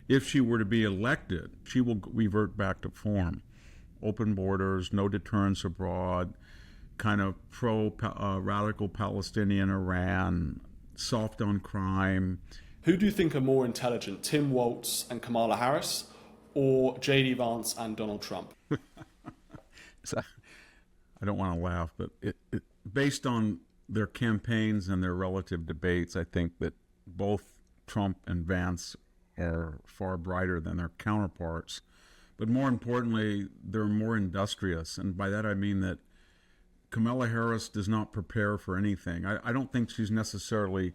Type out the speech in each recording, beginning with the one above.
if she were to be elected, she will revert back to form. Open borders, no deterrence abroad, kind of radical Palestinian Iran, soft on crime. Who do you think are more intelligent, Tim Walz and Kamala Harris, or J.D. Vance and Donald Trump? So, I don't want to laugh, but based on their campaigns and their relative debates, I think that both Trump and Vance are far brighter than their counterparts. But more importantly, they're more industrious. And by that I mean that Kamala Harris does not prepare for anything. I don't think she's necessarily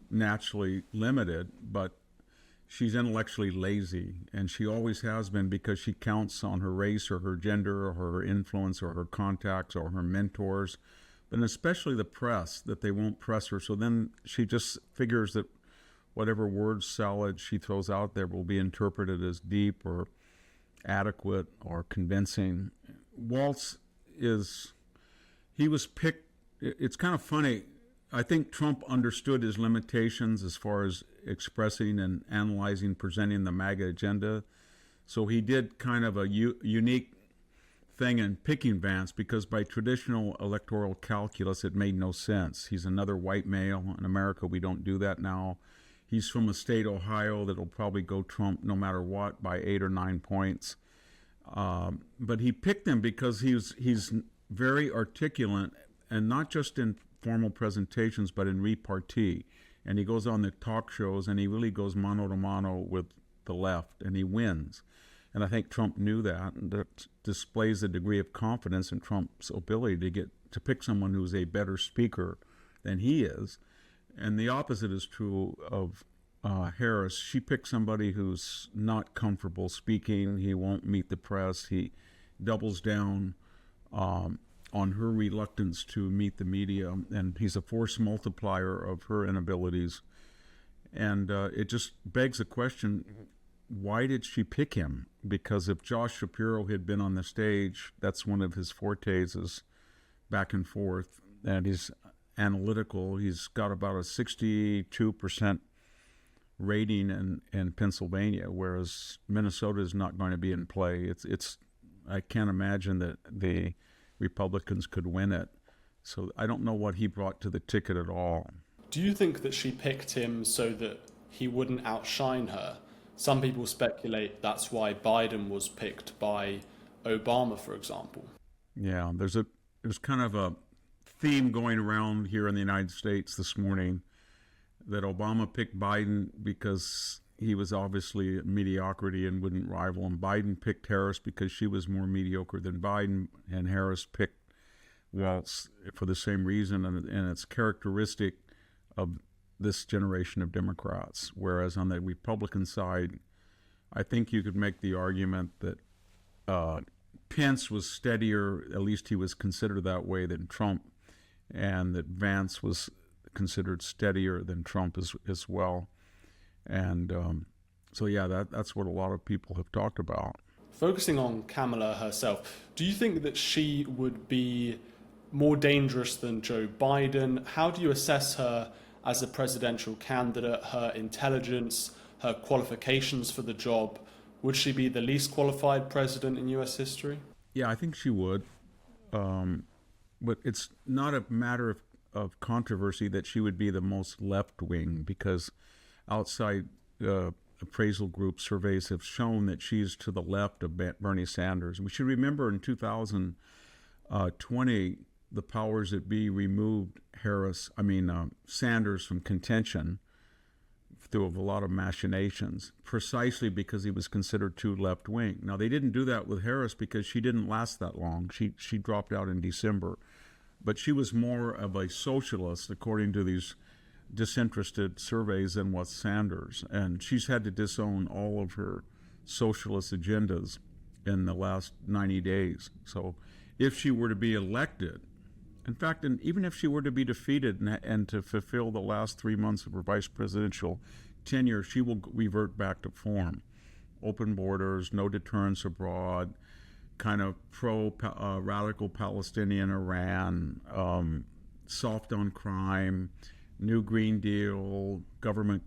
naturally limited, but she's intellectually lazy, and she always has been, because she counts on her race or her gender or her influence or her contacts or her mentors, but especially the press, that they won't press her. So then she just figures that whatever word salad she throws out there will be interpreted as deep or adequate or convincing. Walz he was picked. It's kind of funny. I think Trump understood his limitations as far as expressing and analyzing, presenting the MAGA agenda. So he did kind of a unique thing in picking Vance, because by traditional electoral calculus, it made no sense. He's another white male. In America, we don't do that now. He's from a state, Ohio, that'll probably go Trump no matter what by 8 or 9 points. But he picked him because he's very articulate, and not just in formal presentations, but in repartee. And he goes on the talk shows, and he really goes mano to mano with the left, and he wins. And I think Trump knew that, and that displays a degree of confidence in Trump's ability to pick someone who's a better speaker than he is. And the opposite is true of Harris. She picked somebody who's not comfortable speaking. He won't meet the press. He doubles down on her reluctance to meet the media, and he's a force multiplier of her inabilities. And it just begs the question, why did she pick him? Because if Josh Shapiro had been on the stage, that's one of his fortes, is back and forth, and he's analytical. He's got about a 62% rating in Pennsylvania, whereas Minnesota is not going to be in play. I can't imagine that the Republicans could win it. So I don't know what he brought to the ticket at all. Do you think that she picked him so that he wouldn't outshine her? Some people speculate that's why Biden was picked by Obama, for example. Yeah, there's kind of a theme going around here in the United States this morning that Obama picked Biden because he was obviously mediocrity and wouldn't rival him. Biden picked Harris because she was more mediocre than Biden, and Harris picked Walz for the same reason, and it's characteristic of this generation of Democrats. Whereas on the Republican side, I think you could make the argument that Pence was steadier, at least he was considered that way, than Trump, and that Vance was considered steadier than Trump as well. And so, yeah, that's what a lot of people have talked about. Focusing on Kamala herself, do you think that she would be more dangerous than Joe Biden? How do you assess her as a presidential candidate, her intelligence, her qualifications for the job? Would she be the least qualified president in U.S. history? Yeah, I think she would. But it's not a matter of controversy that she would be the most left-wing, because outside appraisal group surveys have shown that she's to the left of Bernie Sanders. We should remember in 2020, the powers that be removed Sanders from contention through a lot of machinations, precisely because he was considered too left-wing. Now, they didn't do that with Harris because she didn't last that long. She dropped out in December. But she was more of a socialist, according to these disinterested surveys, than was Sanders. And she's had to disown all of her socialist agendas in the last 90 days. So if she were to be elected, in fact, and even if she were to be defeated and to fulfill the last 3 months of her vice presidential tenure, she will revert back to form. Open borders, no deterrence abroad, kind of radical Palestinian Iran, soft on crime, New Green Deal, government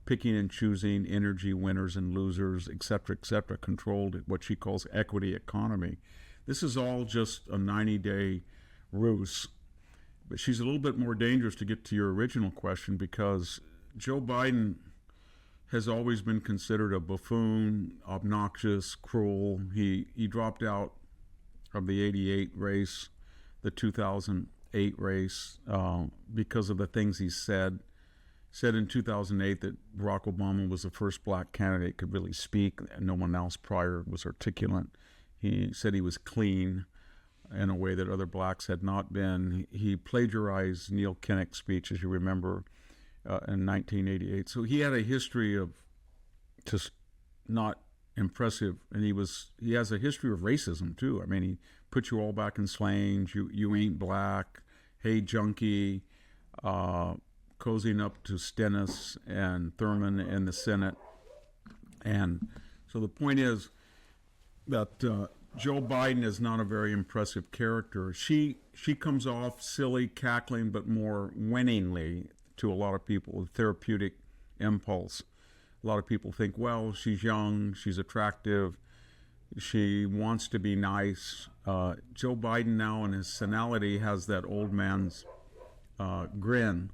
picking and choosing, energy winners and losers, et cetera, controlled what she calls equity economy. This is all just a 90-day ruse. But she's a little bit more dangerous, to get to your original question, because Joe Biden has always been considered a buffoon, obnoxious, cruel. He dropped out of the 88 race, the 2008 race, because of the things he said. Said in 2008 that Barack Obama was the first black candidate could really speak, and no one else prior was articulate. He said he was clean in a way that other blacks had not been. He plagiarized Neil Kinnock's speech, as you remember, in 1988. So he had a history of just not impressive, and he has a history of racism too. I mean, he put you all back in slangs. You ain't black. Hey, junkie. Cozying up to Stennis and Thurman in the Senate. And so the point is that Joe Biden is not a very impressive character. She comes off silly, cackling, but more winningly to a lot of people, with therapeutic impulse. A lot of people think, well, she's young, she's attractive, she wants to be nice. Joe Biden now, in his senility, has that old man's grin.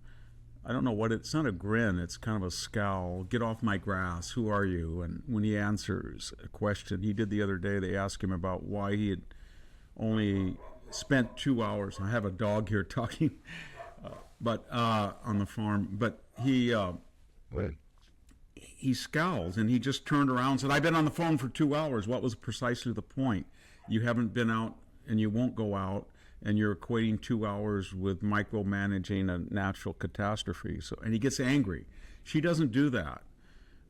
I don't know what it's not a grin, it's kind of a scowl. Get off my grass, who are you? And when he answers a question, he did the other day, they asked him about why he had only spent 2 hours. I have a dog here talking, but on the farm. But he scowls, and he just turned around and said, I've been on the phone for 2 hours. What was precisely the point? You haven't been out, and you won't go out, and you're equating 2 hours with micromanaging a natural catastrophe. So, and he gets angry. She doesn't do that,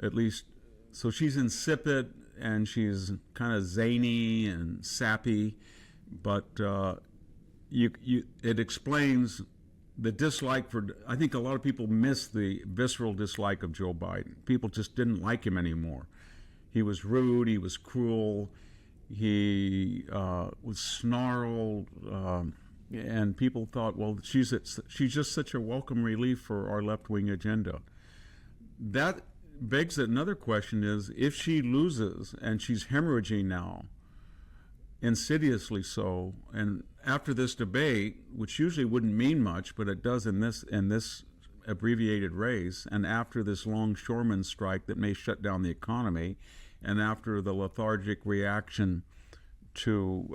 at least. So she's insipid, and she's kind of zany and sappy, but it explains the dislike for, I think a lot of people miss the visceral dislike of Joe Biden. People just didn't like him anymore. He was rude, he was cruel, he was snarled, and people thought, well, she's just such a welcome relief for our left-wing agenda. That begs another question is, if she loses, and she's hemorrhaging now, insidiously so, and after this debate, which usually wouldn't mean much, but it does in this abbreviated race, and after this longshoreman strike that may shut down the economy, and after the lethargic reaction to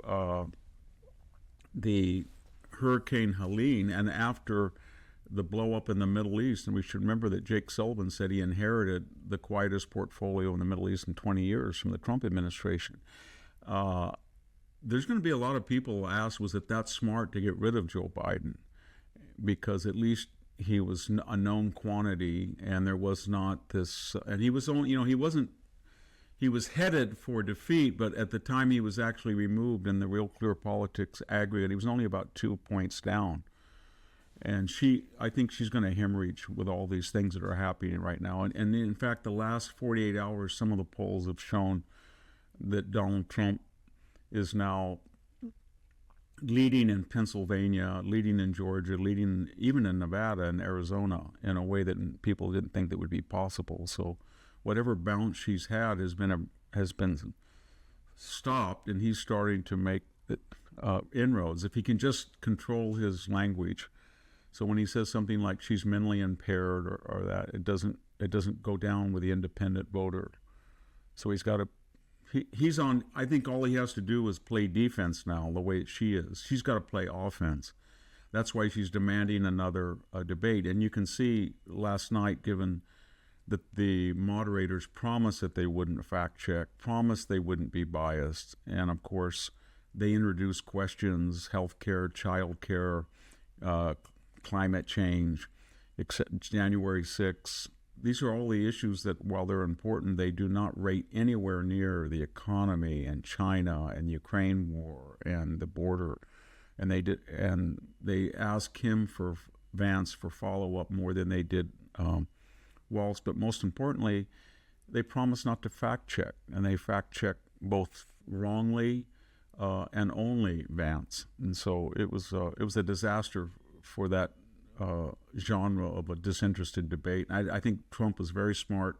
the Hurricane Helene, and after the blow up in the Middle East, and we should remember that Jake Sullivan said he inherited the quietest portfolio in the Middle East in 20 years from the Trump administration. There's going to be a lot of people ask, was it that smart to get rid of Joe Biden? Because at least he was a known quantity, and there was not this, and he was only, he was headed for defeat, but at the time he was actually removed in the Real Clear Politics aggregate, he was only about 2 points down. And I think she's going to hemorrhage with all these things that are happening right now. And in fact, the last 48 hours, some of the polls have shown that Donald Trump is now leading in Pennsylvania, leading in Georgia, leading even in Nevada and Arizona in a way that people didn't think that would be possible. So whatever bounce she's had has been stopped, and he's starting to make inroads. If he can just control his language, so when he says something like she's mentally impaired or that, it doesn't go down with the independent voter. So he's got to. He's on. I think all he has to do is play defense now, the way she is. She's got to play offense. That's why she's demanding another debate. And you can see last night, given that the moderators promised that they wouldn't fact check, promised they wouldn't be biased, and of course they introduced questions: healthcare, childcare, climate change, January 6th. These are all the issues that, while they're important, they do not rate anywhere near the economy and China and Ukraine war and the border. And they asked him for Vance for follow-up more than they did Walz. But most importantly, they promised not to fact check, and they fact check both wrongly and only Vance. And so it was a disaster for that genre of a disinterested debate. I think Trump was very smart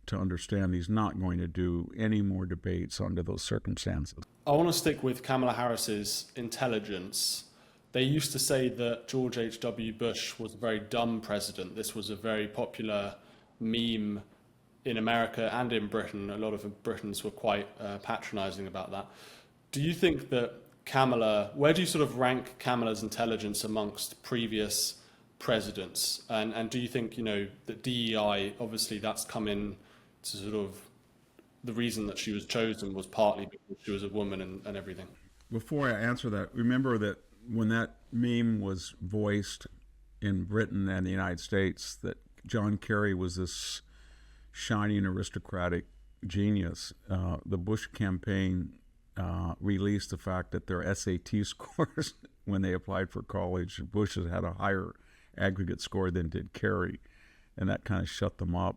to understand he's not going to do any more debates under those circumstances. I want to stick with Kamala Harris's intelligence. They used to say that George H.W. Bush was a very dumb president. This was a very popular meme in America and in Britain. A lot of Britons were quite patronizing about that. Do you think that Kamala, where do you sort of rank Kamala's intelligence amongst previous presidents? And do you think, that DEI, obviously that's come in to sort of the reason that she was chosen was partly because she was a woman and everything? Before I answer that, remember that when that meme was voiced in Britain and the United States, that John Kerry was this shining aristocratic genius. The Bush campaign released the fact that their SAT scores, when they applied for college, Bush had a higher aggregate score than did Kerry, and that kind of shut them up.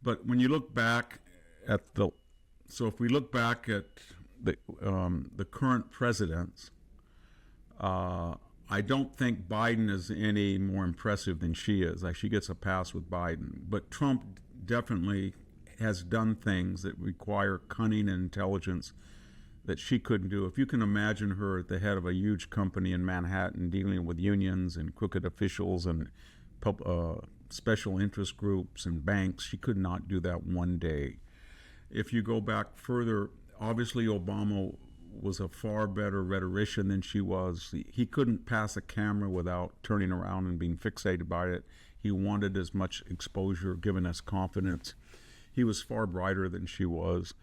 But when you look back at if we look back at the current presidents, I don't think Biden is any more impressive than she is. Like, she gets a pass with Biden, but Trump definitely has done things that require cunning and intelligence that she couldn't do. If you can imagine her at the head of a huge company in Manhattan dealing with unions and crooked officials and special interest groups and banks, she could not do that one day. If you go back further, obviously Obama was a far better rhetorician than she was. He couldn't pass a camera without turning around and being fixated by it. He wanted as much exposure, giving us confidence. He was far brighter than she was.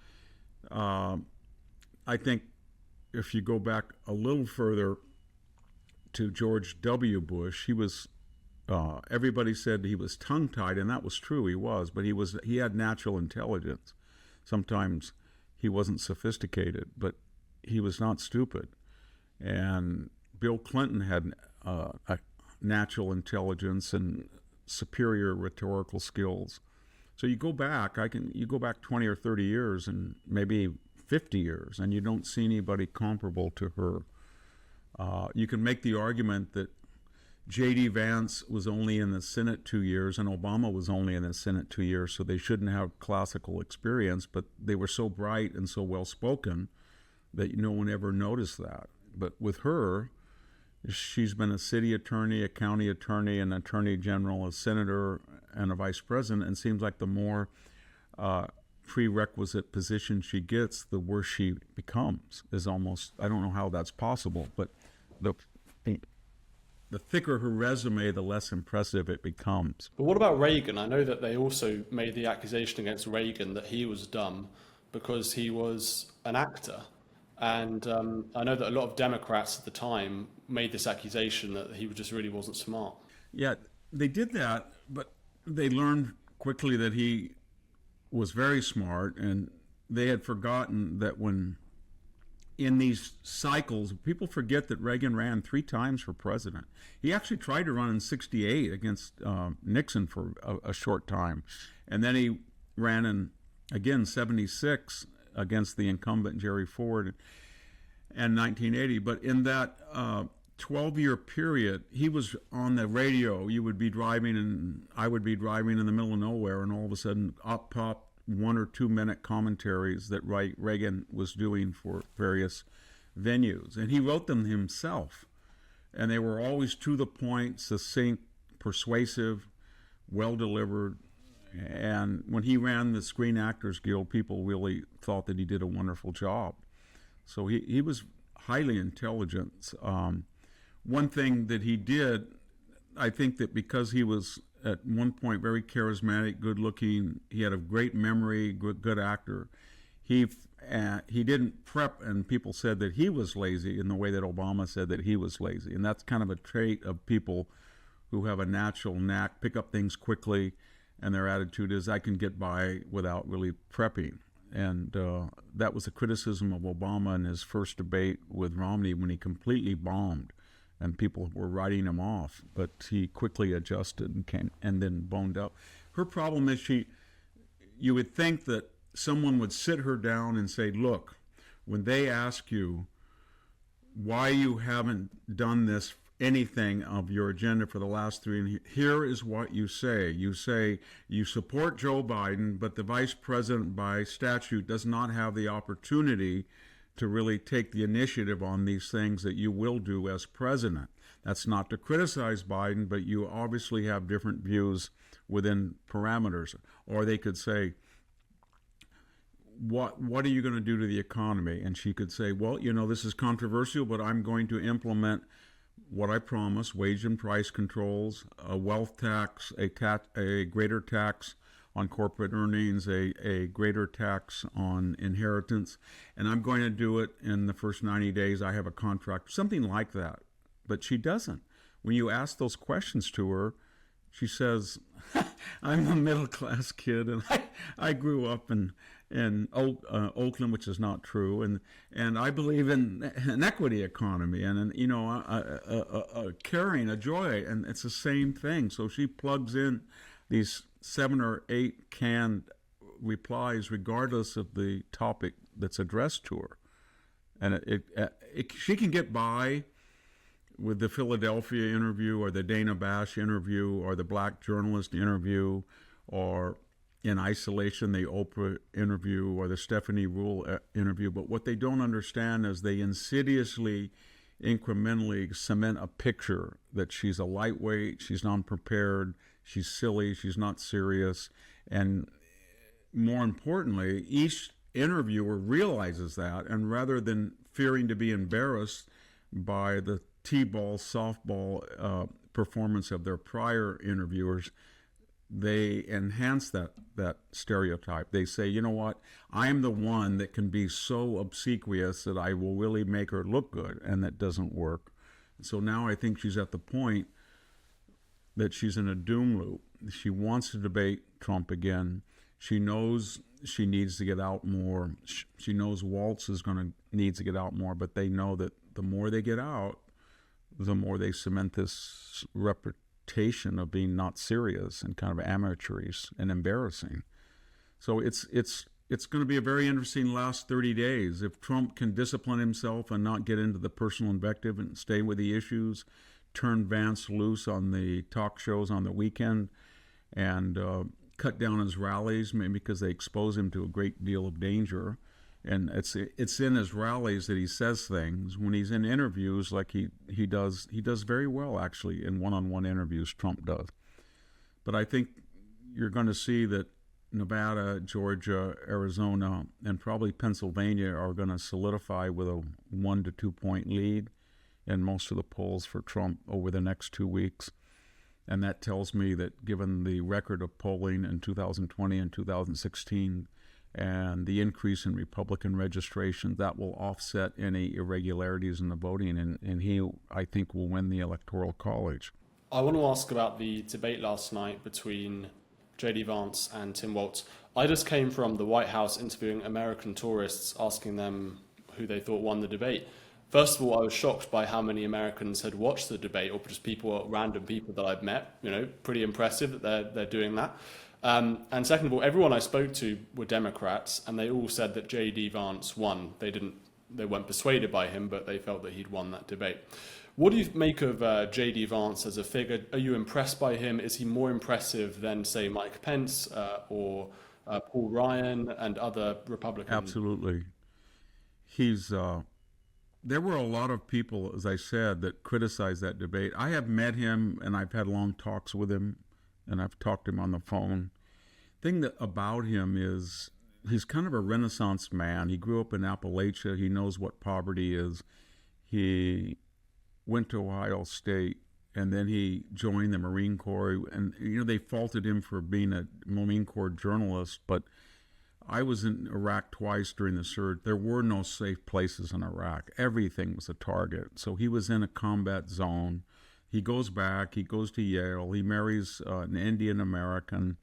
I think if you go back a little further to George W. Bush, he was, everybody said he was tongue-tied, and that was true, he was, but he had natural intelligence. Sometimes he wasn't sophisticated, but he was not stupid. And Bill Clinton had a natural intelligence and superior rhetorical skills. So you go back 20 or 30 years and maybe 50 years, and you don't see anybody comparable to her. You can make the argument that J.D. Vance was only in the Senate 2 years and Obama was only in the Senate 2 years, so they shouldn't have classical experience, but they were so bright and so well-spoken that no one ever noticed that. But with her, she's been a city attorney, a county attorney, an attorney general, a senator, and a vice president, and seems like the more prerequisite position she gets, the worse she becomes. Is almost, I don't know how that's possible, but the thicker her resume, the less impressive it becomes. But what about Reagan? I know that they also made the accusation against Reagan that he was dumb because he was an actor. And I know that a lot of Democrats at the time made this accusation that he just really wasn't smart. Yeah, they did that, but they learned quickly that he was very smart, and they had forgotten that when in these cycles, people forget that Reagan ran 3 times for president. He actually tried to run in '68 against Nixon for a short time, and then he ran in, again, '76 against the incumbent Jerry Ford, and 1980. But in that 12-year period, he was on the radio. You would be driving, and I would be driving in the middle of nowhere, and all of a sudden up popped 1 or 2 minute commentaries that Reagan was doing for various venues. And he wrote them himself. And they were always to the point, succinct, persuasive, well-delivered. And when he ran the Screen Actors Guild, people really thought that he did a wonderful job. So he was highly intelligent. One thing that he did, I think that because he was at one point very charismatic, good-looking, he had a great memory, good actor, he didn't prep, and people said that he was lazy in the way that Obama said that he was lazy. And that's kind of a trait of people who have a natural knack, pick up things quickly, and their attitude is, I can get by without really prepping. And that was a criticism of Obama in his first debate with Romney when he completely bombed and people were writing him off. But he quickly adjusted and then boned up. Her problem is you would think that someone would sit her down and say, look, when they ask you why you haven't done this anything of your agenda for the last 3, and here is what you say. You say you support Joe Biden, but the vice president by statute does not have the opportunity to really take the initiative on these things that you will do as president. That's not to criticize Biden, but you obviously have different views within parameters. Or they could say, what are you going to do to the economy? And she could say, well, this is controversial, but I'm going to implement what I promised: wage and price controls, a wealth tax, a greater tax on corporate earnings, a greater tax on inheritance, and I'm going to do it in the first 90 days. I have a contract, something like that. But she doesn't. When you ask those questions to her, she says, I'm a middle-class kid, and I grew up in Oakland, which is not true, and I believe in an equity economy and a caring, a joy, and it's the same thing. So she plugs in these 7 or 8 canned replies, regardless of the topic that's addressed to her, and she can get by with the Philadelphia interview or the Dana Bash interview or the black journalist interview, or in isolation the Oprah interview or the Stephanie Rule interview. But what they don't understand is they insidiously, incrementally cement a picture that she's a lightweight, she's non-prepared, she's silly, she's not serious. And more importantly, each interviewer realizes that, and rather than fearing to be embarrassed by the T-ball, softball performance of their prior interviewers, they enhance that stereotype. They say, you know what, I'm the one that can be so obsequious that I will really make her look good, and that doesn't work. So now I think she's at the point that she's in a doom loop. She wants to debate Trump again. She knows she needs to get out more. She knows Walz needs to get out more, but they know that the more they get out, the more they cement this reputation of being not serious and kind of amateurish and embarrassing. So it's going to be a very interesting last 30 days. If Trump can discipline himself and not get into the personal invective and stay with the issues, turn Vance loose on the talk shows on the weekend, and cut down his rallies, maybe because they expose him to a great deal of danger. And it's in his rallies that he says things. When he's in interviews, like he does very well, actually, in one-on-one interviews, Trump does. But I think you're going to see that Nevada, Georgia, Arizona, and probably Pennsylvania are going to solidify with a 1 to 2 point lead in most of the polls for Trump over the next 2 weeks. And that tells me that given the record of polling in 2020 and 2016, and the increase in Republican registration, that will offset any irregularities in the voting, and he, I think, will win the Electoral College. I want to ask about the debate last night between J.D. Vance and Tim Walz. I just came from the White House interviewing American tourists, asking them who they thought won the debate. First of all, I was shocked by how many Americans had watched the debate, or just random people that I'd met. Pretty impressive that they're doing that. And second of all, everyone I spoke to were Democrats, and they all said that J.D. Vance won. They weren't persuaded by him, but they felt that he'd won that debate. What do you make of J.D. Vance as a figure? Are you impressed by him? Is he more impressive than, say, Mike Pence or Paul Ryan and other Republicans? Absolutely. There were a lot of people, as I said, that criticized that debate. I have met him, and I've had long talks with him, and I've talked to him on the phone. Thing about him is he's kind of a Renaissance man. He grew up in Appalachia. He knows what poverty is. He went to Ohio State, and then he joined the Marine Corps. And, they faulted him for being a Marine Corps journalist, but I was in Iraq twice during the surge. There were no safe places in Iraq. Everything was a target. So he was in a combat zone. He goes back, he goes to Yale, he marries an Indian American.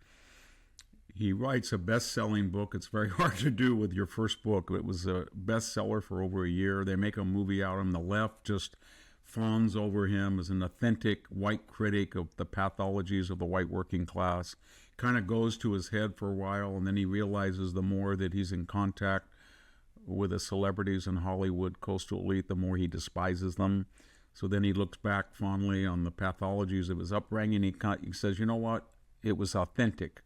He writes a best-selling book. It's very hard to do with your first book. It was a bestseller for over a year. They make a movie out of him. The left just fawns over him as an authentic white critic of the pathologies of the white working class. Kind of goes to his head for a while, and then he realizes the more that he's in contact with the celebrities in Hollywood, coastal elite, the more he despises them. So then he looks back fondly on the pathologies of his upbringing. He says, you know what? It was authentic.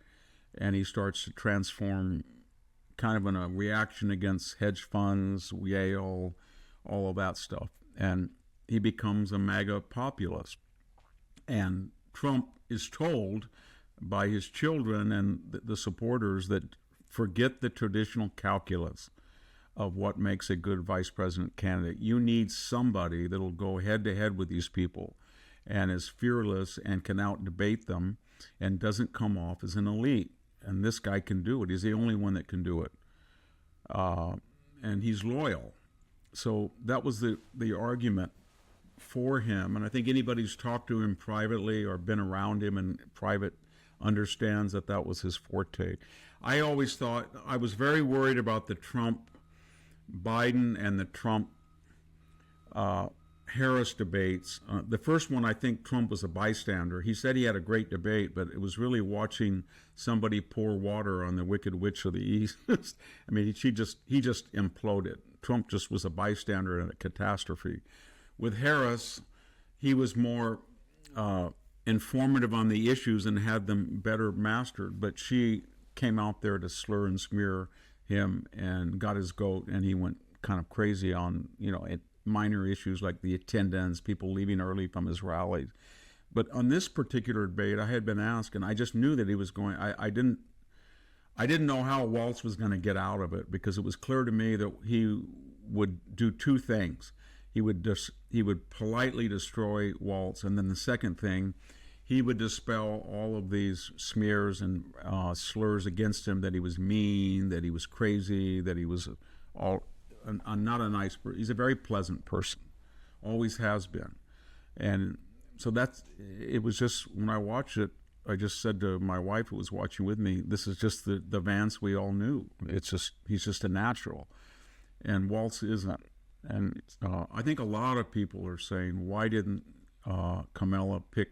And he starts to transform kind of in a reaction against hedge funds, Yale, all of that stuff. And he becomes a MAGA populist. And Trump is told by his children and the supporters that forget the traditional calculus of what makes a good vice president candidate. You need somebody that'll go head to head with these people and is fearless and can out debate them and doesn't come off as an elite. And this guy can do it. He's the only one that can do it. And he's loyal. So that was the argument for him. And I think anybody who's talked to him privately or been around him in private understands that that was his forte. I always thought, I was very worried about the Trump-Biden and the Trump-Harris debates. The first one, I think Trump was a bystander. He said he had a great debate, but it was really watching somebody pour water on the Wicked Witch of the East. I mean, he just imploded. Trump just was a bystander in a catastrophe. With Harris, he was more informative on the issues and had them better mastered, but she came out there to slur and smear him and got his goat, and he went kind of crazy on, minor issues like the attendance, people leaving early from his rallies. But on this particular debate, I had been asked, and I just knew that he was going. I didn't know how Walz was going to get out of it, because it was clear to me that he would do two things. He would politely destroy Walz, and then the second thing, he would dispel all of these smears and slurs against him, that he was mean, that he was crazy, that he was not a nice person. He's a very pleasant person, always has been. And so it was just, when I watched it, I just said to my wife who was watching with me, this is just the Vance we all knew. He's just a natural. And Walz isn't. And I think a lot of people are saying, why didn't Kamala pick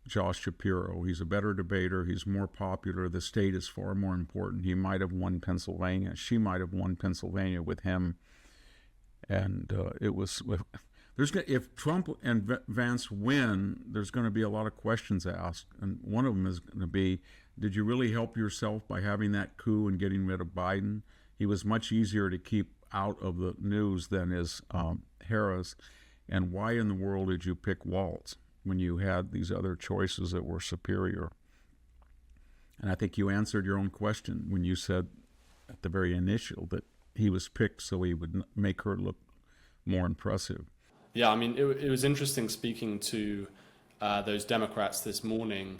Josh Shapiro? He's a better debater. He's more popular. The state is far more important. He might have won Pennsylvania. She might have won Pennsylvania with him. And if Trump and Vance win, there's going to be a lot of questions asked. And one of them is going to be, did you really help yourself by having that coup and getting rid of Biden? He was much easier to keep out of the news than is Harris. And why in the world did you pick Walz when you had these other choices that were superior? And I think you answered your own question when you said at the very initial that he was picked so he would make her look more impressive. Yeah, I mean, it was interesting speaking to those Democrats this morning,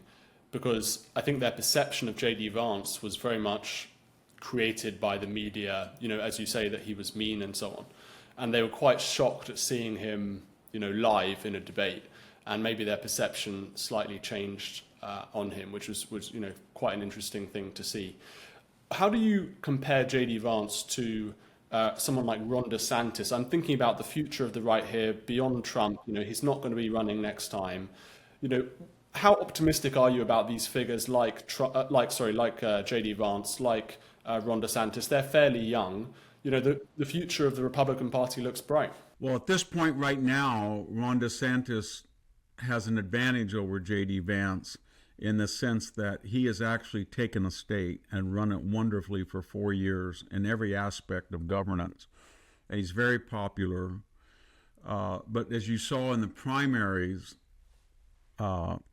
because I think their perception of J.D. Vance was very much created by the media, as you say, that he was mean and so on. And they were quite shocked at seeing him, live in a debate. And maybe their perception slightly changed on him, which was quite an interesting thing to see. How do you compare J.D. Vance to someone like Ron DeSantis? I'm thinking about the future of the right here beyond Trump. He's not going to be running next time. How optimistic are you about these figures like J.D. Vance, like Ron DeSantis? They're fairly young. The future of the Republican Party looks bright. Well, at this point right now, Ron DeSantis has an advantage over J.D. Vance in the sense that he has actually taken a state and run it wonderfully for 4 years in every aspect of governance. And he's very popular. But as you saw in the primaries, Ron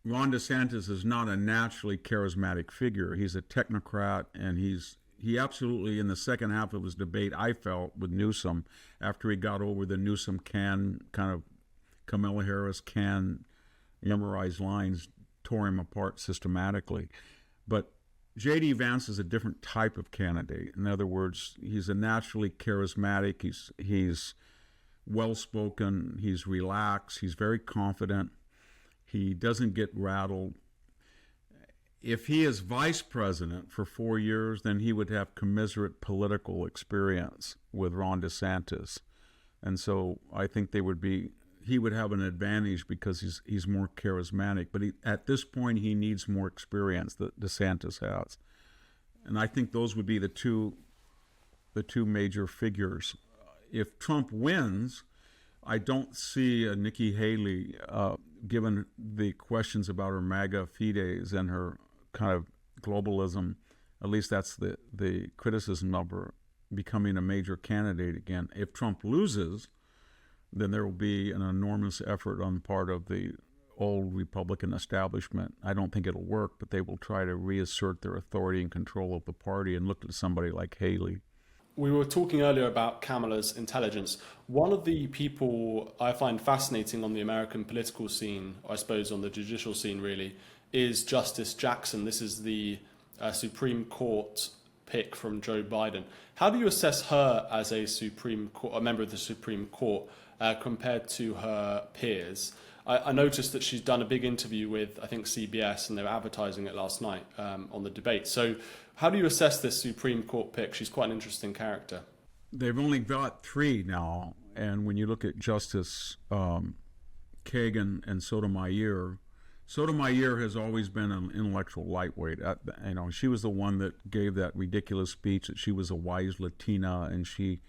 DeSantis is not a naturally charismatic figure. He's a technocrat, and he absolutely, in the second half of his debate, I felt, with Newsom, after he got over the Newsom kind of Kamala Harris can memorize lines, tore him apart systematically. But J.D. Vance is a different type of candidate. In other words, he's a naturally charismatic, he's well-spoken, he's relaxed, he's very confident, he doesn't get rattled. If he is vice president for 4 years, then he would have commensurate political experience with Ron DeSantis. And so I think he would have an advantage because he's more charismatic. But at this point, he needs more experience that DeSantis has. And I think those would be the two major figures. If Trump wins, I don't see Nikki Haley, given the questions about her MAGA fides and her kind of globalism, at least that's the criticism of her, becoming a major candidate again. If Trump loses, then there will be an enormous effort on the part of the old Republican establishment. I don't think it'll work, but they will try to reassert their authority and control of the party and look at somebody like Haley. We were talking earlier about Kamala's intelligence. One of the people I find fascinating on the American political scene, or I suppose on the judicial scene really, is Justice Jackson. This is the Supreme Court pick from Joe Biden. How do you assess her as a member of the Supreme Court compared to her peers? I noticed that she's done a big interview with, I think, CBS, and they were advertising it last night on the debate. So how do you assess this Supreme Court pick? She's quite an interesting character. They've only got 3 now, and when you look at Justice Kagan and Sotomayor, Sotomayor has always been an intellectual lightweight. She was the one that gave that ridiculous speech that she was a wise Latina and she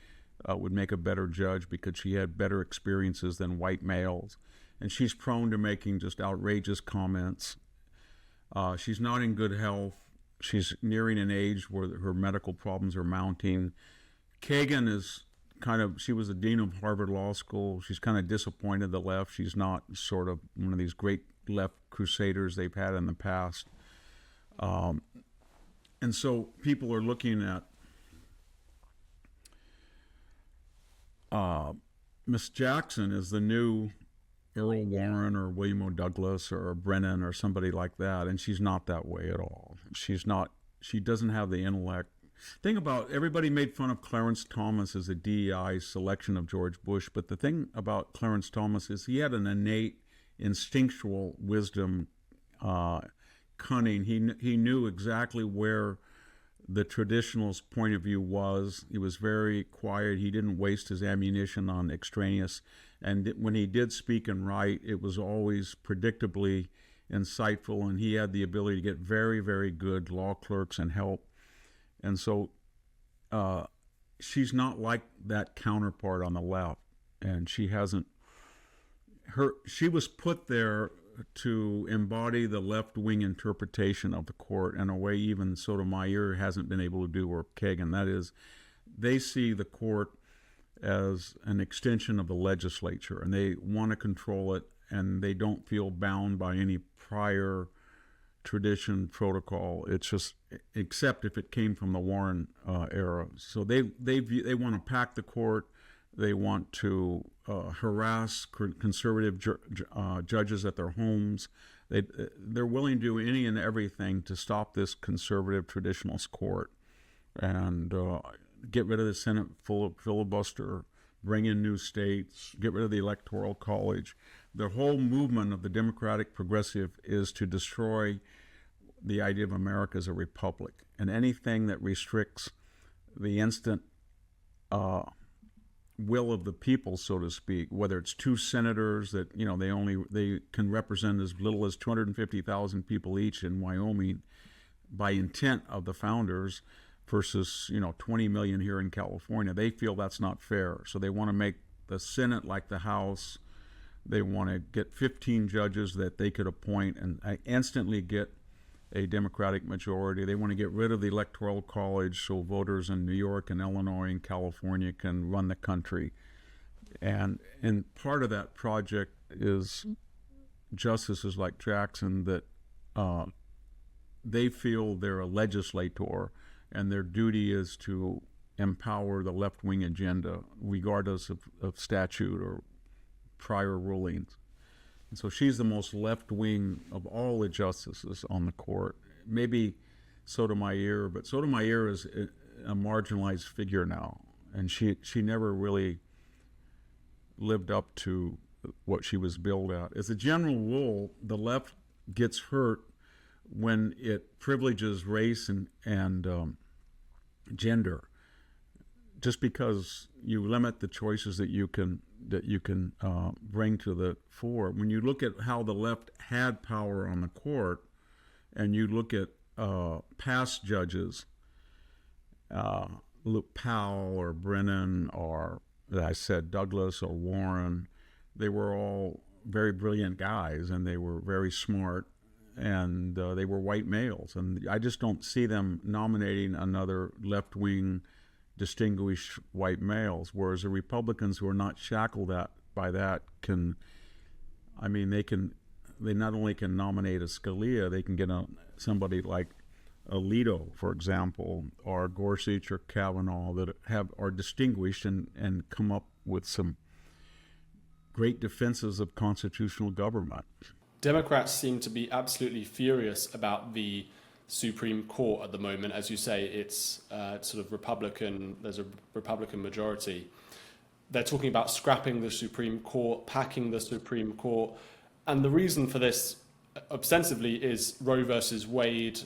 would make a better judge because she had better experiences than white males. And she's prone to making just outrageous comments. She's not in good health. She's nearing an age where her medical problems are mounting. Kagan is she was the dean of Harvard Law School. She's kind of disappointed the left. She's not sort of one of these great left crusaders they've had in the past. And so people are looking at Miss Jackson as the new Earl Warren or William O. Douglas or Brennan or somebody like that, and she's not that way at all. She doesn't have the intellect. Thing about, everybody made fun of Clarence Thomas as a DEI selection of George Bush, but the thing about Clarence Thomas is he had an innate instinctual wisdom, cunning. He knew exactly where the traditionalist point of view was. He was very quiet. He didn't waste his ammunition on extraneous. And when he did speak and write, it was always predictably insightful, and he had the ability to get very, very good law clerks and help. And so she's not like that counterpart on the left, and she was put there to embody the left-wing interpretation of the court in a way even Sotomayor hasn't been able to do, or Kagan. That is, they see the court as an extension of the legislature, and they want to control it, and they don't feel bound by any prior tradition, protocol. It's just, except if it came from the Warren era. So they want to pack the court. They want to harass conservative judges at their homes. They're willing to do any and everything to stop this conservative traditionalist court and get rid of the Senate filibuster, bring in new states, get rid of the Electoral College. The whole movement of the Democratic Progressive is to destroy the idea of America as a republic, and anything that restricts the instant will of the people, so to speak, whether it's 2 senators that, they can represent as little as 250,000 people each in Wyoming by intent of the founders versus, 20 million here in California. They feel that's not fair. So they want to make the Senate like the House. They want to get 15 judges that they could appoint and instantly get a Democratic majority. They want to get rid of the Electoral College so voters in New York and Illinois and California can run the country. And part of that project is justices like Jackson that they feel they're a legislator, and their duty is to empower the left-wing agenda regardless of statute or prior rulings. And so she's the most left-wing of all the justices on the court. Maybe Sotomayor, but Sotomayor is a marginalized figure now, and she never really lived up to what she was billed at. As a general rule, the left gets hurt when it privileges race and gender, just because you limit the choices that you can bring to the fore. When you look at how the left had power on the court, and you look at past judges, Luke Powell or Brennan or that I said, Douglas or Warren, they were all very brilliant guys, and they were very smart, and they were white males. And I just don't see them nominating another left-wing distinguished white males, whereas the Republicans, who are not shackled by that, they not only can nominate a Scalia, they can get somebody like Alito, for example, or Gorsuch or Kavanaugh, that are distinguished and come up with some great defenses of constitutional government. Democrats seem to be absolutely furious about the Supreme Court at the moment. As you say, it's sort of Republican, there's a Republican majority. They're talking about scrapping the Supreme Court, packing the Supreme Court. And the reason for this ostensibly is Roe versus Wade,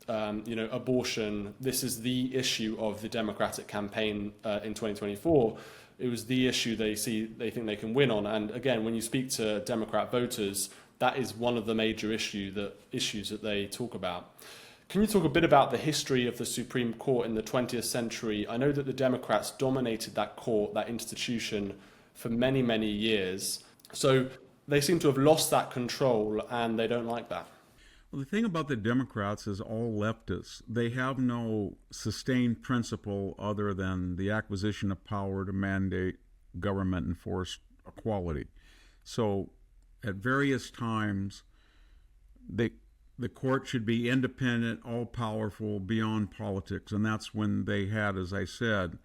abortion. This is the issue of the Democratic campaign in 2024. It was the issue they think they can win on. And again, when you speak to Democrat voters, that is one of the major issues that they talk about. Can you talk a bit about the history of the Supreme Court in the 20th century? I know that the Democrats dominated that court, that institution, for many, many years. So they seem to have lost that control, and they don't like that. Well, the thing about the Democrats is all leftists. They have no sustained principle other than the acquisition of power to mandate government enforced equality. So at various times, the court should be independent, all-powerful, beyond politics. And that's when they had, as I said,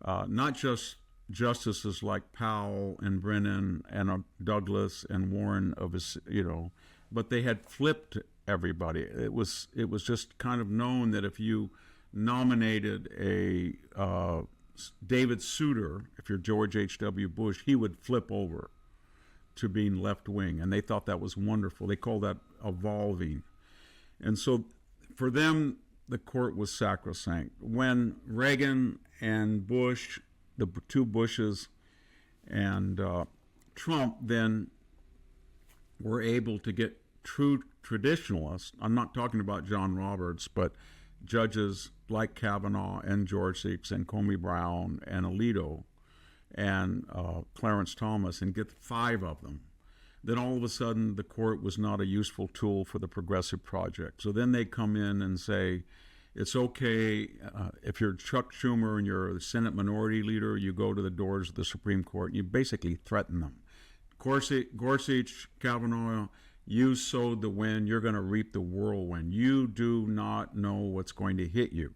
not just justices like Powell and Brennan and Douglas and Warren but they had flipped everybody. It was just kind of known that if you nominated a David Souter, if you're George H.W. Bush, he would flip over to being left wing, and they thought that was wonderful. They called that evolving. And so for them, the court was sacrosanct. When Reagan and Bush, the two Bushes, and Trump then were able to get true traditionalists, I'm not talking about John Roberts, but judges like Kavanaugh and Gorsuch and Comey Brown and Alito and Clarence Thomas, and get 5 of them, then all of a sudden the court was not a useful tool for the progressive project. So then they come in and say, it's okay, if you're Chuck Schumer and you're the Senate Minority Leader, you go to the doors of the Supreme Court and you basically threaten them. Gorsuch, Kavanaugh, you sowed the wind, you're going to reap the whirlwind. You do not know what's going to hit you.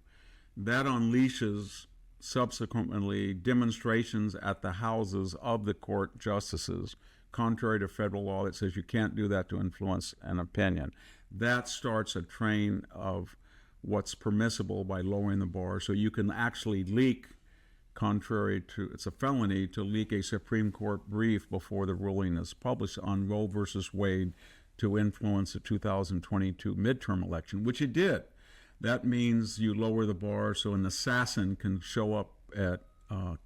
That unleashes subsequently demonstrations at the houses of the court justices, contrary to federal law that says you can't do that to influence an opinion. That starts a train of what's permissible by lowering the bar. So you can actually leak, contrary to, it's a felony to leak a Supreme Court brief before the ruling is published on Roe versus Wade to influence the 2022 midterm election, which it did. That means you lower the bar so an assassin can show up at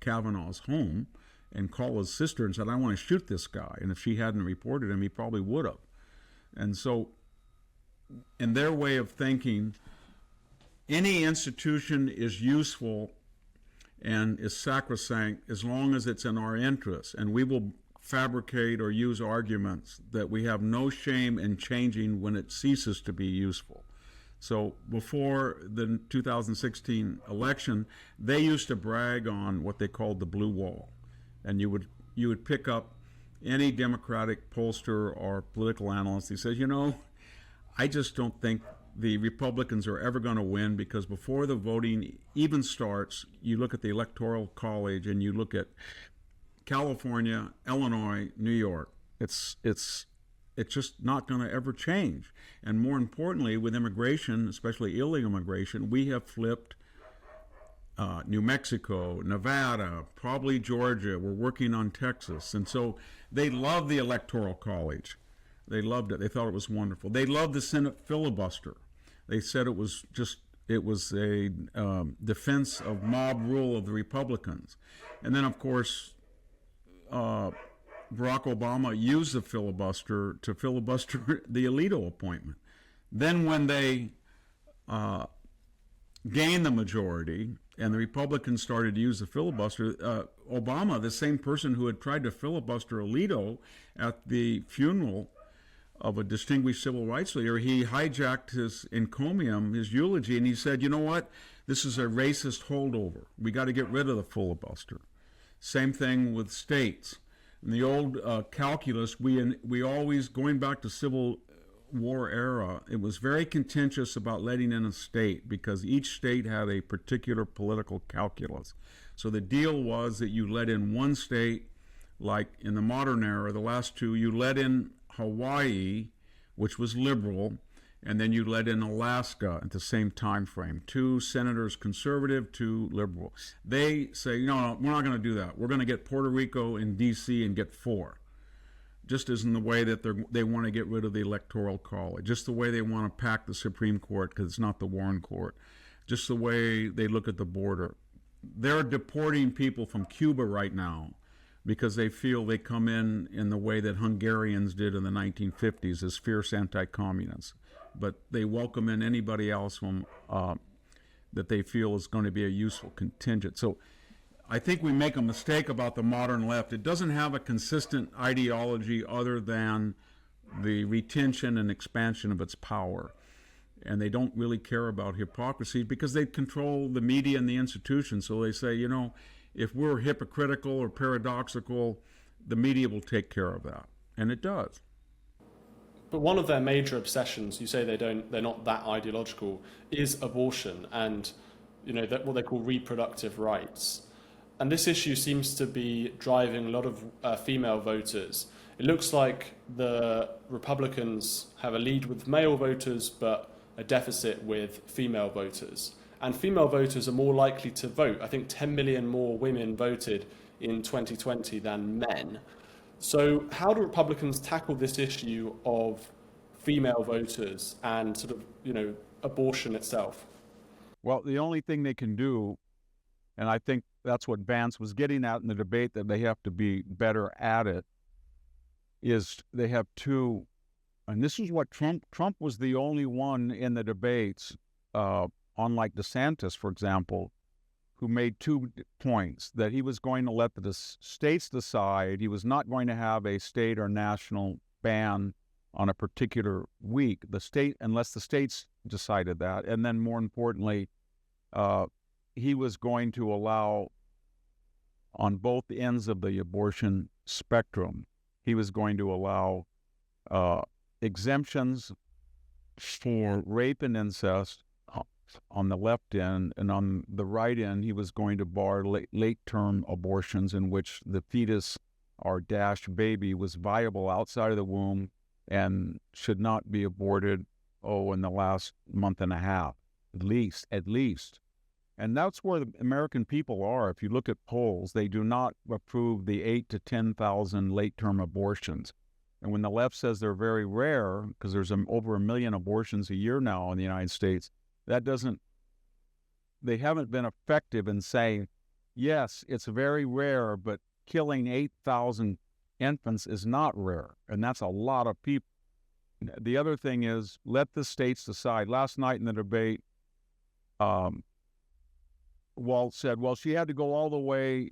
Kavanaugh's home and call his sister and said, I want to shoot this guy. And if she hadn't reported him, he probably would have. And so in their way of thinking, any institution is useful and is sacrosanct as long as it's in our interest. And we will fabricate or use arguments that we have no shame in changing when it ceases to be useful. So before the 2016 election, they used to brag on what they called the blue wall. And you would pick up any Democratic pollster or political analyst. He says, I just don't think the Republicans are ever going to win, because before the voting even starts, you look at the Electoral College and you look at California, Illinois, New York. It's just not going to ever change. And more importantly, with immigration, especially illegal immigration, we have flipped New Mexico, Nevada, probably Georgia. We're working on Texas. And so they love the Electoral College. They loved it. They thought it was wonderful. They loved the Senate filibuster. They said it was a defense of mob rule of the Republicans. And then, of course, Barack Obama used the filibuster to filibuster the Alito appointment. Then when they gained the majority and the Republicans started to use the filibuster. Obama, the same person who had tried to filibuster Alito at the funeral of a distinguished civil rights leader, he hijacked his encomium, his eulogy, and he said, you know what? This is a racist holdover. We got to get rid of the filibuster. Same thing with states. In the old calculus, we always, going back to Civil War era, it was very contentious about letting in a state because each state had a particular political calculus. So the deal was that you let in one state, like in the modern era, the last two, you let in Hawaii, which was liberal, and then you let in Alaska at the same time frame. 2 senators conservative, 2 liberal. They say, no, we're not going to do that. We're going to get Puerto Rico in D.C. and get 4. Just as in the way that they want to get rid of the Electoral College, just the way they want to pack the Supreme Court because it's not the Warren Court, just the way they look at the border. They're deporting people from Cuba right now because they feel they come in the way that Hungarians did in the 1950s as fierce anti-communists. But they welcome in anybody else from that they feel is going to be a useful contingent. So I think we make a mistake about the modern left. It doesn't have a consistent ideology other than the retention and expansion of its power. And they don't really care about hypocrisy because they control the media and the institutions. So they say, if we're hypocritical or paradoxical, the media will take care of that. And it does. But one of their major obsessions, you say they're not that ideological, is abortion and what they call reproductive rights. And this issue seems to be driving a lot of female voters. It looks like the Republicans have a lead with male voters, but a deficit with female voters. And female voters are more likely to vote. I think 10 million more women voted in 2020 than men. So how do Republicans tackle this issue of female voters and sort of, abortion itself? Well, the only thing they can do, and I think that's what Vance was getting at in the debate, that they have to be better at it, is they have two, and this is what Trump was the only one in the debates, unlike DeSantis, for example, who made 2 points, that he was going to let the states decide. He was not going to have a state or national ban on a particular week, unless the states decided that. And then more importantly, he was going to allow, on both ends of the abortion spectrum, he was going to allow exemptions for rape and incest on the left end, and on the right end, he was going to bar late-term abortions in which the fetus or baby was viable outside of the womb and should not be aborted, in the last month and a half, at least. And that's where the American people are. If you look at polls, they do not approve the 8,000 to 10,000 late-term abortions. And when the left says they're very rare, because there's over 1 million abortions a year now in the United States, they haven't been effective in saying, yes, it's very rare, but killing 8,000 infants is not rare. And that's a lot of people. The other thing is, let the states decide. Last night in the debate, Walz said, well, she had to go all the way,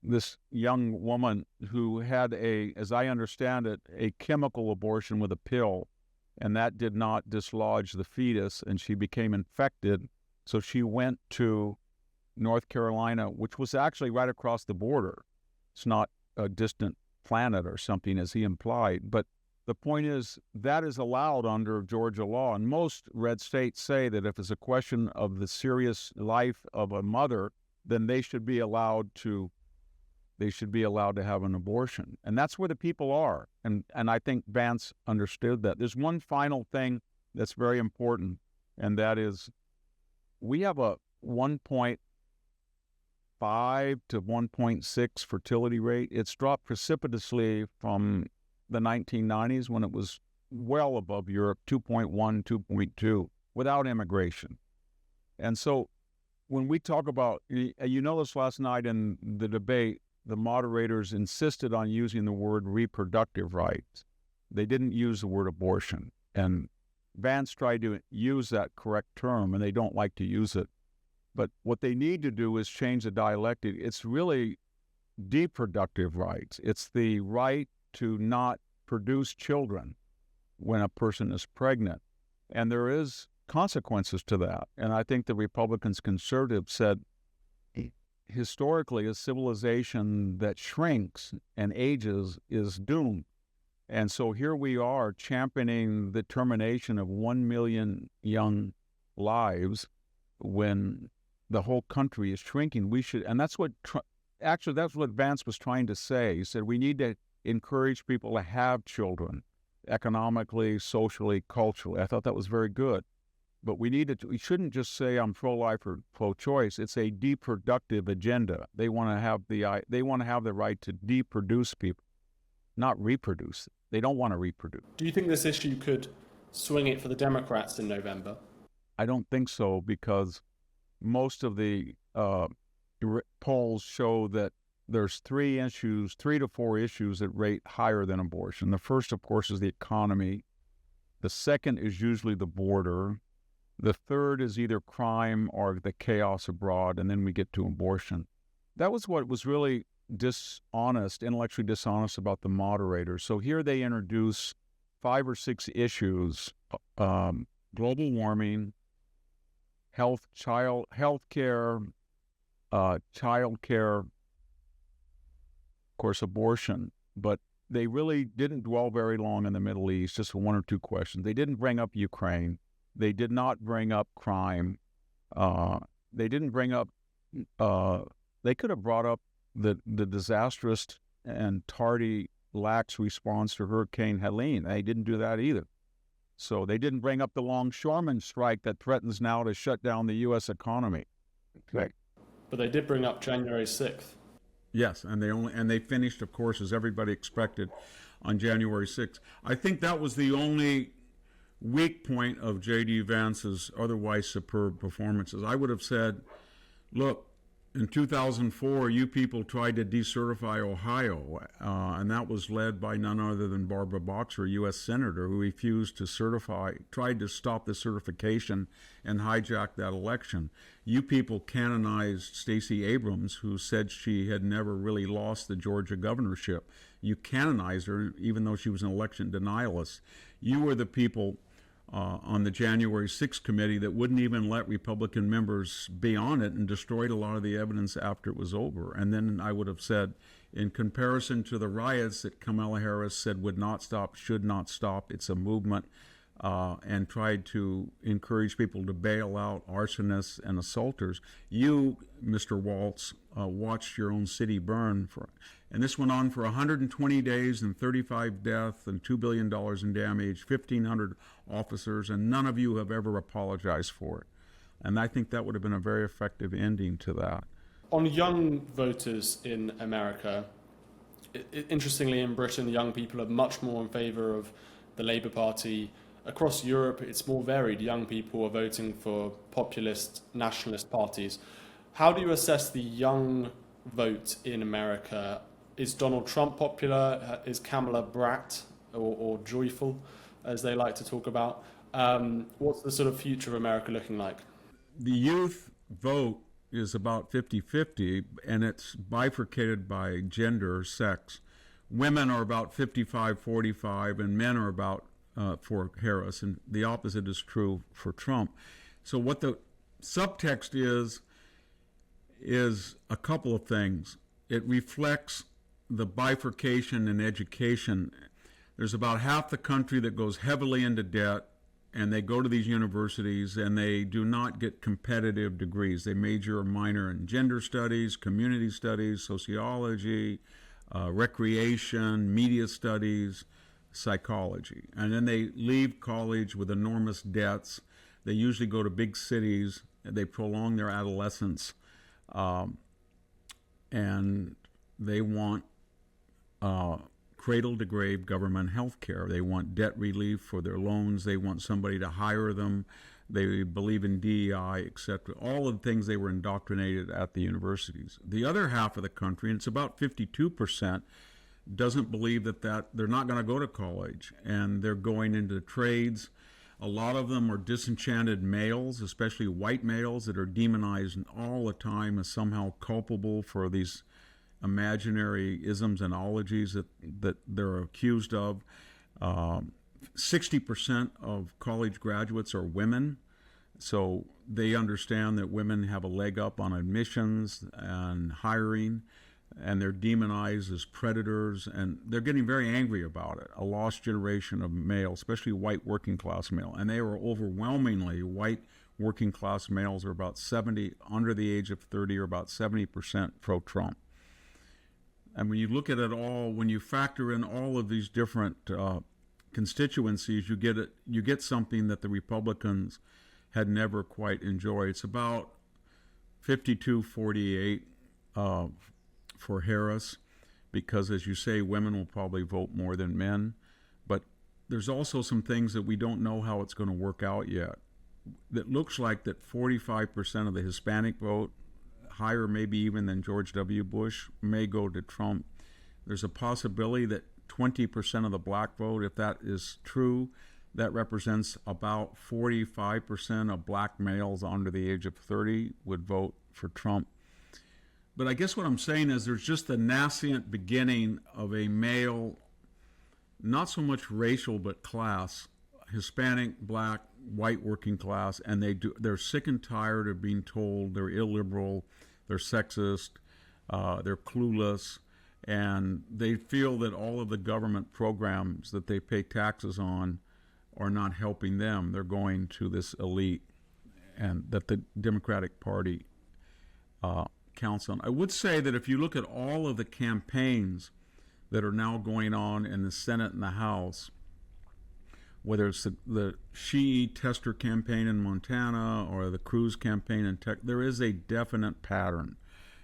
this young woman who had as I understand it, a chemical abortion with a pill, and that did not dislodge the fetus, and she became infected. So she went to North Carolina, which was actually right across the border. It's not a distant planet or something, as he implied. But the point is, that is allowed under Georgia law. And most red states say that if it's a question of the serious life of a mother, then they should be allowed to have an abortion. And that's where the people are. And I think Vance understood that. There's one final thing that's very important, and that is we have a 1.5 to 1.6 fertility rate. It's dropped precipitously from the 1990s when it was well above Europe, 2.1, 2.2, without immigration. And so when we talk about, you noticed last night in the debate, the moderators insisted on using the word reproductive rights. They didn't use the word abortion. And Vance tried to use that correct term, and they don't like to use it. But what they need to do is change the dialectic. It's really reproductive rights. It's the right to not produce children when a person is pregnant. And there is consequences to that. And I think the Republicans, conservatives said, historically, a civilization that shrinks and ages is doomed. And so here we are championing the termination of 1 million young lives when the whole country is shrinking. We should, and that's what, actually, that's what Vance was trying to say. He said we need to encourage people to have children, economically, socially, culturally. I thought that was very good. But we shouldn't just say I'm pro-life or pro-choice. It's a reproductive agenda. They want to have the right to reproduce people, not reproduce. They don't want to reproduce. Do you think this issue could swing it for the Democrats in November? I don't think so, because most of the polls show that there's 3 to 4 issues that rate higher than abortion. The first, of course, is the economy. The second is usually the border. The third is either crime or the chaos abroad, and then we get to abortion. That was what was really intellectually dishonest about the moderators. So here they introduce 5 or 6 issues: global warming, health care, child care, of course, abortion. But they really didn't dwell very long in the Middle East, just 1 or 2 questions. They didn't bring up Ukraine. They did not bring up crime. They didn't bring up, they could have brought up the disastrous and tardy, lax response to Hurricane Helene. They didn't do that either. So they didn't bring up the longshoremen strike that threatens now to shut down the U.S. economy. Okay. But they did bring up January 6th. Yes, and they finished, of course, as everybody expected, on January 6th. I think that was the only weak point of J.D. Vance's otherwise superb performances. I would have said, look, in 2004, you people tried to decertify Ohio, and that was led by none other than Barbara Boxer, a U.S. Senator, who refused to tried to stop the certification and hijack that election. You people canonized Stacey Abrams, who said she had never really lost the Georgia governorship. You canonized her, even though she was an election denialist. You were the people on the January 6th committee that wouldn't even let Republican members be on it and destroyed a lot of the evidence after it was over. And then I would have said, in comparison to the riots that Kamala Harris said would not stop, should not stop, it's a movement, and tried to encourage people to bail out arsonists and assaulters. You, Mr. Walz, watched your own city burn and this went on for 120 days and 35 deaths and $2 billion in damage, 1,500 officers, and none of you have ever apologized for it. And I think that would have been a very effective ending to that. On young voters in America, interestingly, in Britain, young people are much more in favor of the Labour Party. Across Europe, it's more varied. Young people are voting for populist, nationalist parties. How do you assess the young vote in America? Is Donald Trump popular? Is Kamala brat or joyful, as they like to talk about? What's the sort of future of America looking like? The youth vote is about 50-50, and it's bifurcated by gender, sex. Women are about 55-45, and men are about for Harris, and the opposite is true for Trump. So what the subtext is a couple of things. It reflects the bifurcation in education. There's about half the country that goes heavily into debt, and they go to these universities and they do not get competitive degrees. They major or minor in gender studies, community studies, sociology, recreation, media studies, psychology. And then they leave college with enormous debts. They usually go to big cities. They prolong their adolescence. And they want cradle-to-grave government health care. They want debt relief for their loans. They want somebody to hire them. They believe in DEI, etc. All of the things they were indoctrinated at the universities. The other half of the country, and it's about 52%, doesn't believe that they're not going to go to college, and they're going into trades. A lot of them are disenchanted males, especially white males, that are demonized all the time as somehow culpable for these imaginary isms and ologies that they're accused of. 60% of college graduates are women, so they understand that women have a leg up on admissions and hiring, and they're demonized as predators, and they're getting very angry about it. A lost generation of males, especially white working class male, and they are overwhelmingly white working class males are about 70, under the age of 30, are about 70% pro-Trump. And when you look at it all, when you factor in all of these different constituencies, you get something that the Republicans had never quite enjoyed. It's about 52-48 for Harris, because, as you say, women will probably vote more than men. But there's also some things that we don't know how it's going to work out yet. That looks like that 45% of the Hispanic vote, higher maybe even than George W. Bush, may go to Trump. There's a possibility that 20% of the black vote, if that is true, that represents about 45% of black males under the age of 30 would vote for Trump. But I guess what I'm saying is there's just the nascent beginning of a male, not so much racial, but class, Hispanic, black, white working class, and they're sick and tired of being told they're illiberal, they're sexist, they're clueless, and they feel that all of the government programs that they pay taxes on are not helping them. They're going to this elite, and that the Democratic Party counts on. I would say that if you look at all of the campaigns that are now going on in the Senate and the House, whether it's the She Tester campaign in Montana or the Cruz campaign in Texas, there is a definite pattern,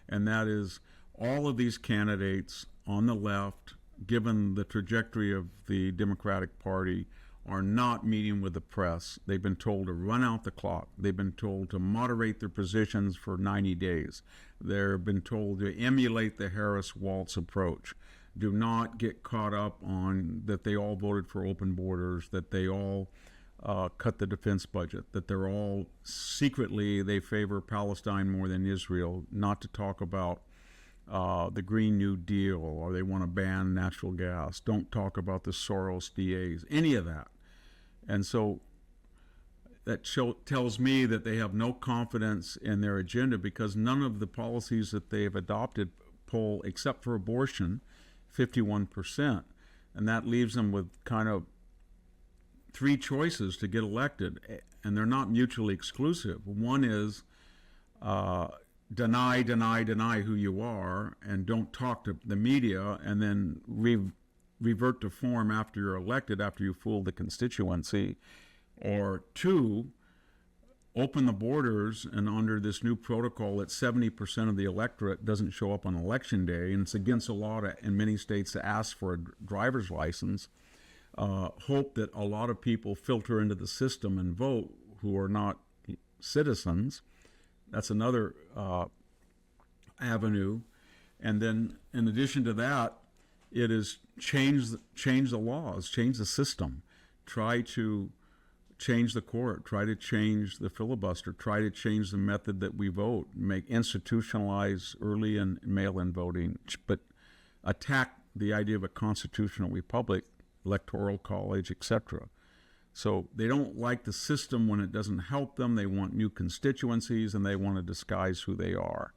and that is all of these candidates on the left, given the trajectory of the Democratic Party, are not meeting with the press. They've been told to run out the clock. They've been told to moderate their positions for 90 days. They've been told to emulate the Harris-Walz approach. Do not get caught up on that they all voted for open borders, that they all cut the defense budget, that they're all secretly, they favor Palestine more than Israel, not to talk about the Green New Deal, or they want to ban natural gas. Don't talk about the Soros DAs, any of that. And so that tells me that they have no confidence in their agenda, because none of the policies that they have adopted poll, except for abortion, 51%. And that leaves them with kind of three choices to get elected, and they're not mutually exclusive. One is deny who you are, and don't talk to the media, and then revert to form after you're elected, after you fool the constituency. Or two, open the borders, and under this new protocol that 70% of the electorate doesn't show up on election day, and it's against the law in many states to ask for a driver's license, hope that a lot of people filter into the system and vote who are not citizens. That's another avenue. And then in addition to that, it is change the laws, change the system, try to change the court, try to change the filibuster, try to change the method that we vote, institutionalize early and mail-in voting, but attack the idea of a constitutional republic, electoral college, etc. So they don't like the system when it doesn't help them. They want new constituencies, and they want to disguise who they are,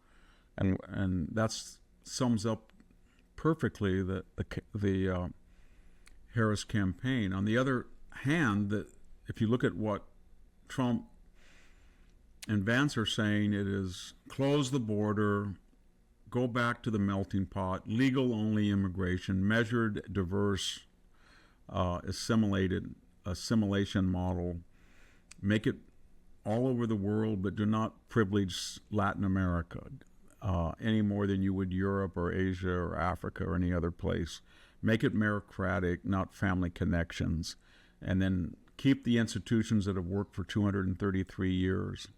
and that sums up perfectly the Harris campaign. On the other hand, if you look at what Trump and Vance are saying, it is close the border, go back to the melting pot, legal only immigration, measured, diverse, assimilation model, make it all over the world, but do not privilege Latin America any more than you would Europe or Asia or Africa or any other place. Make it meritocratic, not family connections, and then keep the institutions that have worked for 233 years,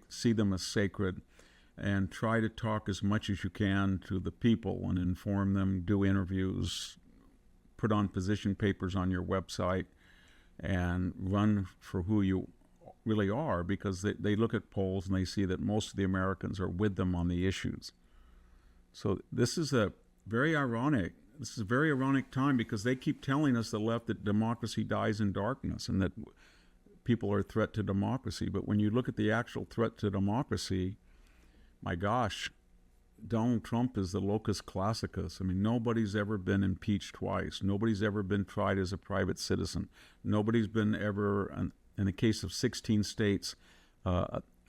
see them as sacred, and try to talk as much as you can to the people and inform them, do interviews, put on position papers on your website, and run for who you really are, because they look at polls and they see that most of the Americans are with them on the issues. So this is a very ironic time, because they keep telling us, the left, that democracy dies in darkness and that people are a threat to democracy. But when you look at the actual threat to democracy, my gosh, Donald Trump is the locus classicus. I mean, nobody's ever been impeached twice. Nobody's ever been tried as a private citizen. Nobody's been ever, in the case of 16 states,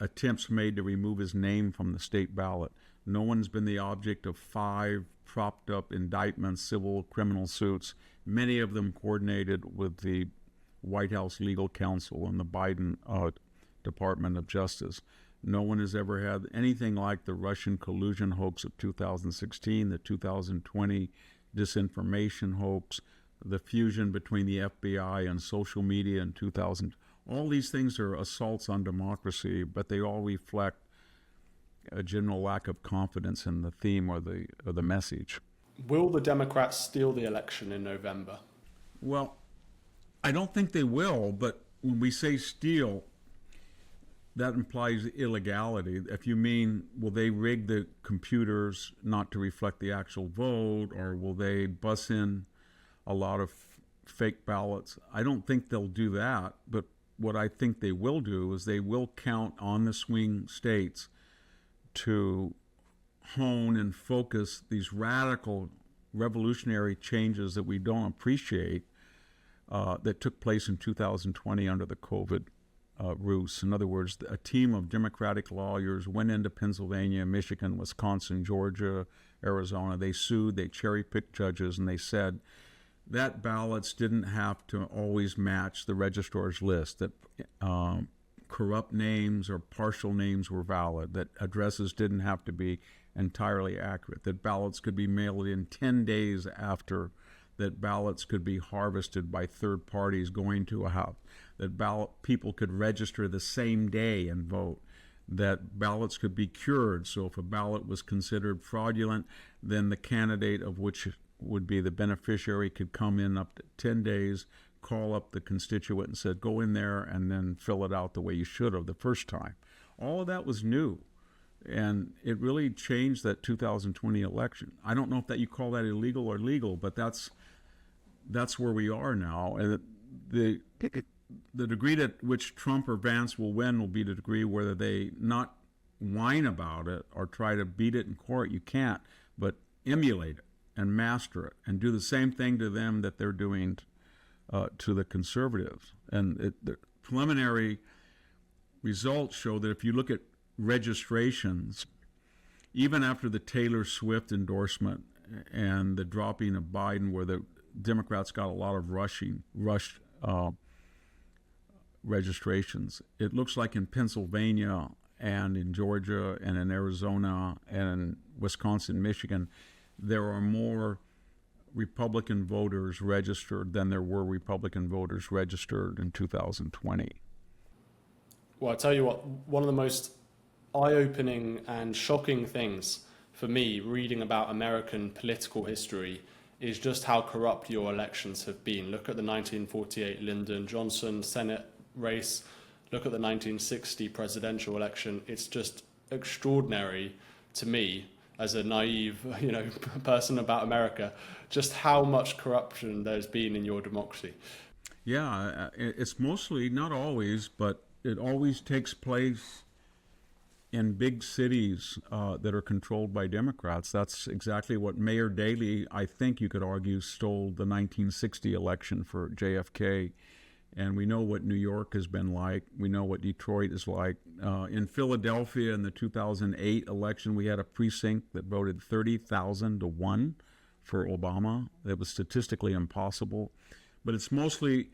attempts made to remove his name from the state ballot. No one's been the object of 5 propped up indictments, civil, criminal suits, many of them coordinated with the White House legal counsel and the Biden Department of Justice. No one has ever had anything like the Russian collusion hoax of 2016, the 2020 disinformation hoax, the fusion between the FBI and social media in 2000. All these things are assaults on democracy, but they all reflect a general lack of confidence in the theme or the message. Will the Democrats steal the election in November? Well, I don't think they will, but when we say steal, that implies illegality. If you mean, will they rig the computers not to reflect the actual vote, or will they bus in a lot of fake ballots? I don't think they'll do that, but what I think they will do is they will count on the swing states to hone and focus these radical revolutionary changes that we don't appreciate that took place in 2020 under the COVID ruse. In other words, a team of Democratic lawyers went into Pennsylvania, Michigan, Wisconsin, Georgia, Arizona. They sued, they cherry-picked judges, and they said that ballots didn't have to always match the registrar's list, that corrupt names or partial names were valid, that addresses didn't have to be entirely accurate, that ballots could be mailed in 10 days after, that ballots could be harvested by third parties going to a house, that people could register the same day and vote, that ballots could be cured. So if a ballot was considered fraudulent, then the candidate of which would be the beneficiary could come in up to 10 days, call up the constituent and said, go in there and then fill it out the way you should have the first time. All of that was new, and it really changed that 2020 election. I don't know if that you call that illegal or legal, but that's where we are now. And the degree to which Trump or Vance will win will be the degree whether they not whine about it or try to beat it in court. You can't, but emulate it and master it and do the same thing to them that they're doing to the conservatives. And the preliminary results show that if you look at registrations, even after the Taylor Swift endorsement and the dropping of Biden, where the Democrats got a lot of rushed registrations, it looks like in Pennsylvania and in Georgia and in Arizona and Wisconsin, Michigan, there are more Republican voters registered than there were Republican voters registered in 2020. Well, I tell you what, one of the most eye-opening and shocking things for me reading about American political history is just how corrupt your elections have been. Look at the 1948 Lyndon Johnson Senate race. Look at the 1960 presidential election. It's just extraordinary to me, as a naive, person about America, just how much corruption there's been in your democracy. Yeah, it's mostly, not always, but it always takes place in big cities that are controlled by Democrats. That's exactly what Mayor Daley, I think you could argue, stole the 1960 election for JFK. And we know what New York has been like. We know what Detroit is like. In Philadelphia in the 2008 election, we had a precinct that voted 30,000 to 1 for Obama. That was statistically impossible. But it's mostly,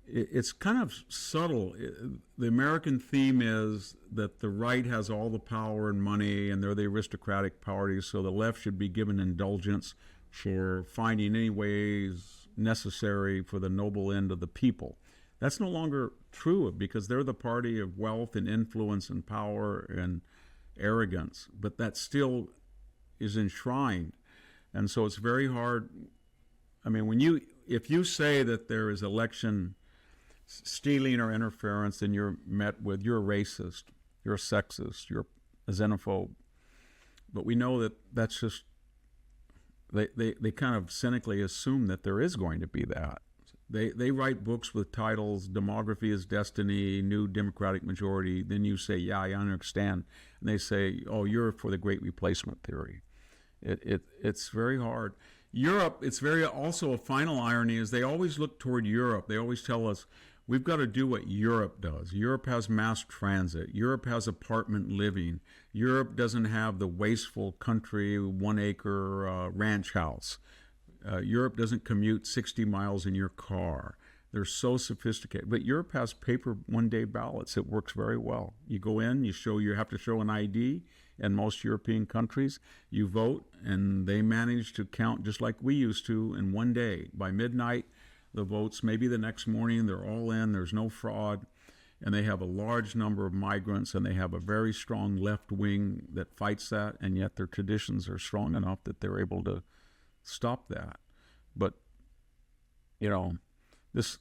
it's kind of subtle. The American theme is that the right has all the power and money, and they're the aristocratic party, so the left should be given indulgence for finding any ways necessary for the noble end of the people. That's no longer true, because they're the party of wealth and influence and power and arrogance, but that still is enshrined. And so it's very hard. I mean, if you say that there is election stealing or interference, then you're met with, you're a racist, you're a sexist, you're a xenophobe. But we know that that's just, they kind of cynically assume that there is going to be that. They write books with titles, Demography is Destiny, New Democratic Majority. Then you say, yeah, I understand. And they say, oh, you're for the Great Replacement Theory. It's very hard. Europe, it's very also a final irony is they always look toward Europe. They always tell us, we've got to do what Europe does. Europe has mass transit. Europe has apartment living. Europe doesn't have the wasteful country 1 acre ranch house. Europe doesn't commute 60 miles in your car. They're so sophisticated. But Europe has paper one-day ballots. It works very well. You go in, you have to show an ID. In most European countries, you vote, and they manage to count just like we used to in one day. By midnight, the votes, maybe the next morning, they're all in. There's no fraud. And they have a large number of migrants, and they have a very strong left wing that fights that, and yet their traditions are strong enough that they're able to stop that. But, you know, this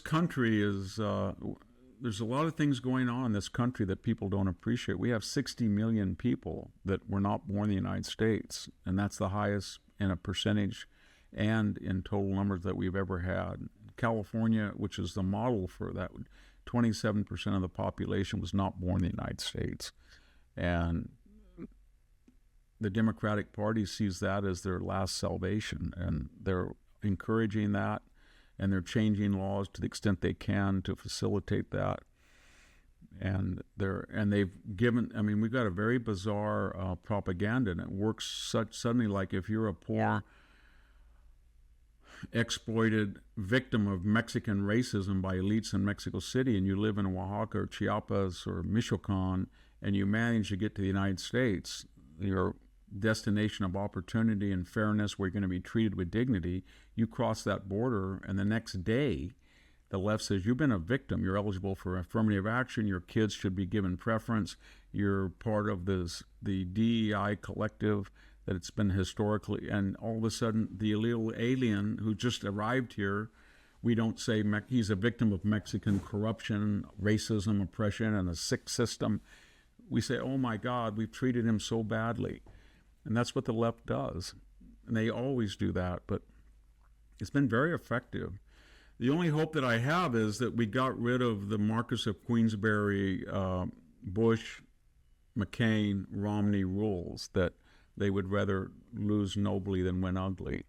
country is, there's a lot of things going on in this country that people don't appreciate. We have 60 million people that were not born in the United States, and that's the highest in a percentage and in total numbers that we've ever had. California, which is the model for that, 27% of the population was not born in the United States. And the Democratic Party sees that as their last salvation, and they're encouraging that, and they're changing laws to the extent they can to facilitate that. And they've given, I mean, we've got a very bizarre propaganda, and it works suddenly like if you're a poor, exploited victim of Mexican racism by elites in Mexico City, and you live in Oaxaca or Chiapas or Michoacan, and you manage to get to the United States, your destination of opportunity and fairness where you're going to be treated with dignity, you cross that border, and the next day the left says you've been a victim, you're eligible for affirmative action, your kids should be given preference, you're part of the DEI collective that it's been historically, and all of a sudden the illegal alien who just arrived here, we don't say he's a victim of Mexican corruption, racism, oppression, and a sick system. We say, oh my God, we've treated him so badly. And that's what the left does. And they always do that, but it's been very effective. The only hope that I have is that we got rid of the Marquess of Queensberry, Bush, McCain, Romney rules, that they would rather lose nobly than win ugly.